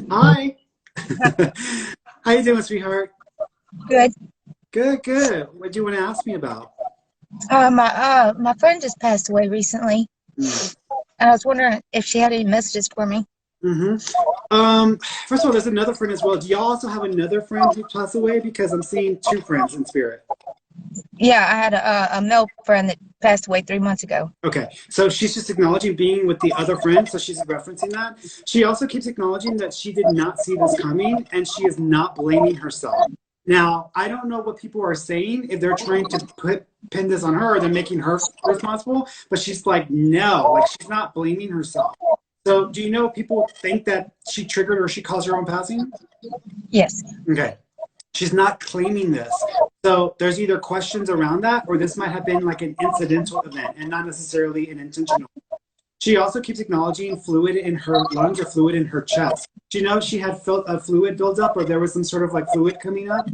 Hi. How you doing, sweetheart? Good. Good. What do you want to ask me about? My friend just passed away recently. Mm. And I was wondering if she had any messages for me. Mm-hmm. First of all, there's another friend as well. Do y'all also have another friend who passed away? Because I'm seeing two friends in spirit. Yeah, I had a male friend that passed away 3 months ago. Okay, so she's just acknowledging being with the other friend, so she's referencing that. She also keeps acknowledging that she did not see this coming, and she is not blaming herself. Now, I don't know what people are saying, if they're trying to pin this on her, or they're making her responsible, but she's like, no, like she's not blaming herself. So do you know if people think that she triggered or she caused her own passing? Yes. Okay. She's not claiming this. So there's either questions around that, or this might have been like an incidental event and not necessarily an intentional. She also keeps acknowledging fluid in her lungs or fluid in her chest. Do you know if she had a fluid buildup, or there was some sort of like fluid coming up?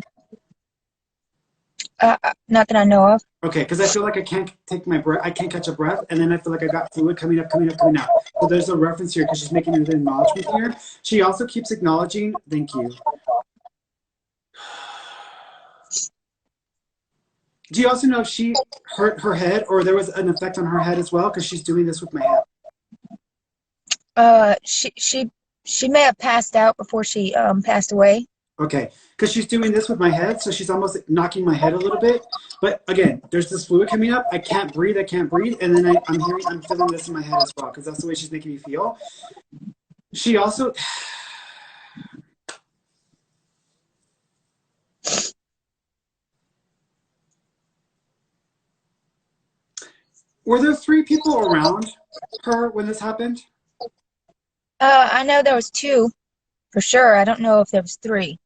Not that I know of. Okay, because I feel like I can't take my breath, I can't catch a breath, and then I feel like I got fluid coming up. So there's a reference here because she's making an acknowledgement here. She also keeps acknowledging, thank you. Do you also know if she hurt her head, or there was an effect on her head as well? Because she's doing this with my head. She may have passed out before she passed away. Okay, because she's doing this with my head, so she's almost knocking my head a little bit. But again, there's this fluid coming up. I can't breathe, and then I'm feeling this in my head as well, because that's the way she's making me feel. She also. Were there 3 people around her when this happened? I know there was 2, for sure. I don't know if there was 3.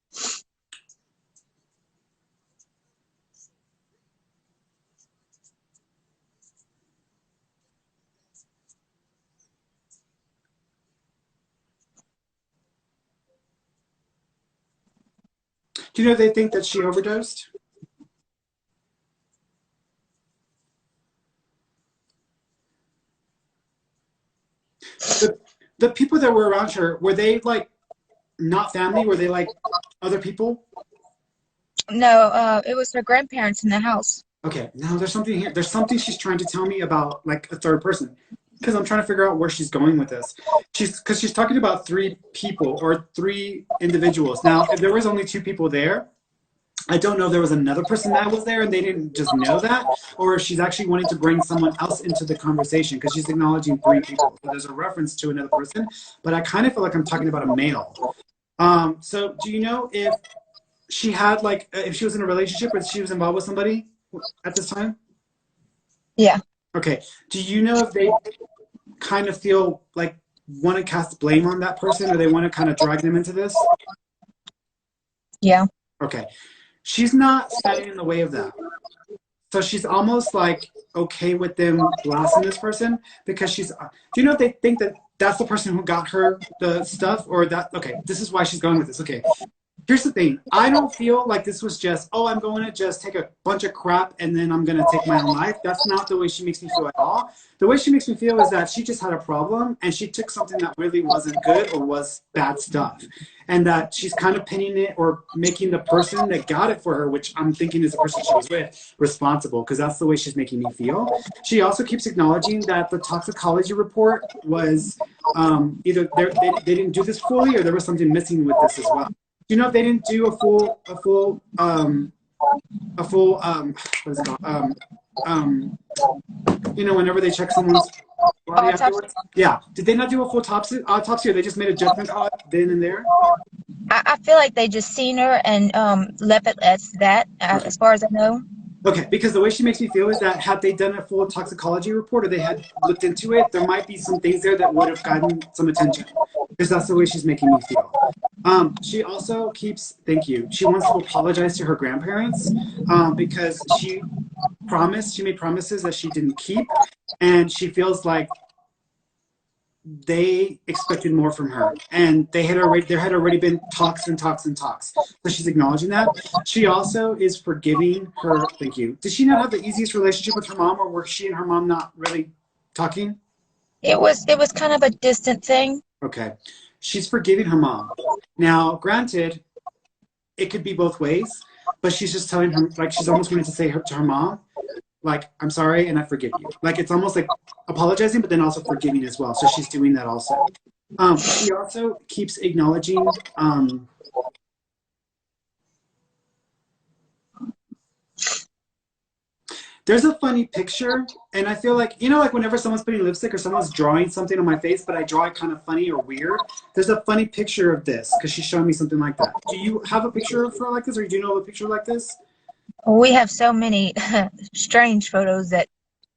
Do you know if they think that she overdosed? The people that were around her, were they like not family? Were they like other people? No, it was her grandparents in the house. Okay, now there's something here. There's something she's trying to tell me about like a third person, because I'm trying to figure out where she's going with this. She's talking about 3 people or 3 individuals. Now, if there was only 2 people there, I don't know if there was another person that was there and they didn't just know that, or if she's actually wanting to bring someone else into the conversation, because she's acknowledging 3 people. So there's a reference to another person, but I kind of feel like I'm talking about a male. So do you know if she had like, if she was in a relationship or if she was involved with somebody at this time? Yeah. Okay. Do you know if they kind of feel like want to cast blame on that person, or they want to kind of drag them into this? Yeah. Okay. She's not standing in the way of that. So she's almost like okay with them blasting this person, because she's, do you know if they think that that's the person who got her the stuff, or that, okay, this is why she's going with this. Okay. Here's the thing. I don't feel like this was just, oh, I'm going to just take a bunch of crap and then I'm going to take my own life. That's not the way she makes me feel at all. The way she makes me feel is that she just had a problem and she took something that really wasn't good or was bad stuff. And that she's kind of pinning it or making the person that got it for her, which I'm thinking is the person she was with, responsible, because that's the way she's making me feel. She also keeps acknowledging that the toxicology report was either they didn't do this fully, or there was something missing with this as well. You know, if they didn't do a full what is it called? You know, whenever they check someone's body afterwards. Yeah. Did they not do a full autopsy, or they just made a judgment call then and there? I feel like they just seen her and left it as that, Okay. as far as I know. Okay, because the way she makes me feel is that had they done a full toxicology report, or they had looked into it, there might be some things there that would have gotten some attention, because that's the way she's making me feel. She also keeps, thank you, she wants to apologize to her grandparents because she made promises that she didn't keep, and she feels like they expected more from her, and there had already been talks. So she's acknowledging that. She also is forgiving her. Thank you. Did she not have the easiest relationship with her mom, or were she and her mom not really talking? It was kind of a distant thing. Okay. she's forgiving her mom. Now, granted, it could be both ways, but she's just telling her, like, she's almost wanting to say to her mom, like, I'm sorry and I forgive you. Like, it's almost like apologizing, but then also forgiving as well. So she's doing that also. She also keeps acknowledging there's a funny picture, and I feel like, you know, like whenever someone's putting lipstick or someone's drawing something on my face, but I draw it kind of funny or weird, there's a funny picture of this because she's showing me something like that. Do you have a picture of her like this, or do you know of a picture like this? We have so many strange photos that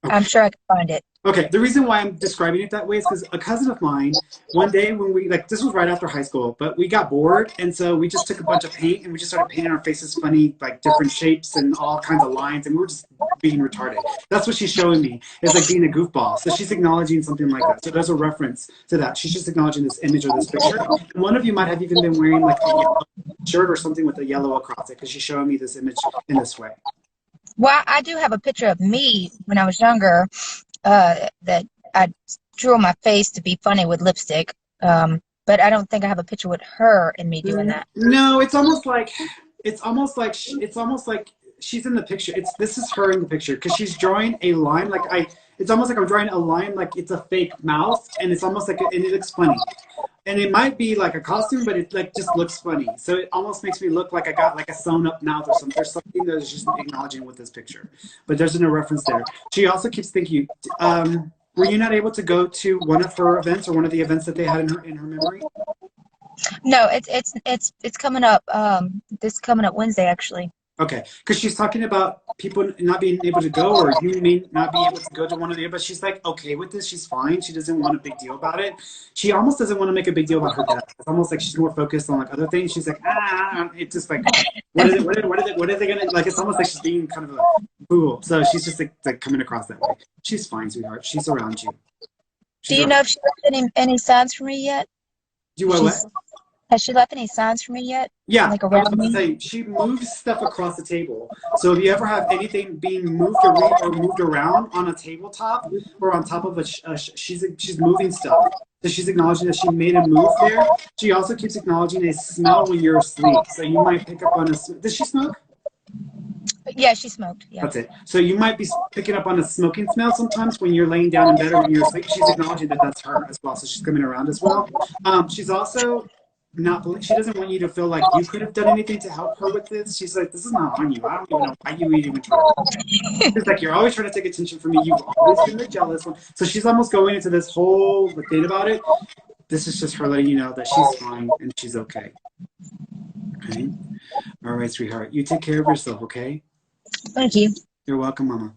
I'm sure I can find it. Okay, the reason why I'm describing it that way is because a cousin of mine, one day when we, like, this was right after high school, but we got bored, and so we just took a bunch of paint and we just started painting our faces funny, like different shapes and all kinds of lines, and we were just being retarded. That's what she's showing me, is like being a goofball. So she's acknowledging something like that. So there's a reference to that. She's just acknowledging this image or this picture. And one of you might have even been wearing like a yellow shirt or something with a yellow across it, because she's showing me this image in this way. Well, I do have a picture of me when I was younger that I drew on my face to be funny with lipstick. But I don't think I have a picture with her and me doing that. No, it's almost like she's in the picture. This is her in the picture because she's drawing a line it's almost like I'm drawing a line like it's a fake mouth, and it's almost like and it looks funny. And it might be like a costume, but it like just looks funny. So it almost makes me look like I got like a sewn up mouth or something. There's something that is just acknowledging with this picture. But there's no reference there. She also keeps thinking, were you not able to go to one of her events or one of the events that they had in her memory? No, it's coming up. This coming up Wednesday, actually. Okay, because she's talking about people not being able to go, or you may not be able to go to one of the, but she's like okay with this. She's fine. She doesn't want a big deal about it. She almost doesn't want to make a big deal about her death. It's almost like she's more focused on like other things. She's like, it's just like, what is it? What are they gonna like? It's almost like she's being kind of a fool. So she's just like coming across that way. She's fine, sweetheart. She's around you. Do you know if she left any signs for me yet? Do what? Has she left any signs for me yet? Yeah, like I was about to say, she moves stuff across the table. So if you ever have anything being moved or moved around on a tabletop or on top of she's moving stuff. So she's acknowledging that she made a move there. She also keeps acknowledging a smell when you're asleep. So you might pick up on does she smoke? Yeah, she smoked. Yeah. That's it. So you might be picking up on a smoking smell sometimes when you're laying down in bed or when you're asleep. She's acknowledging that that's her as well. So she's coming around as well. She's also she doesn't want you to feel like you could have done anything to help her with this. She's like, this is not on you. I don't even know why you even tried. It's like, you're always trying to take attention from me. You've always been the jealous one. So she's almost going into this whole thing about it. This is just her letting you know that she's fine and she's okay. Okay? All right, sweetheart. You take care of yourself, okay? Thank you. You're welcome, Mama.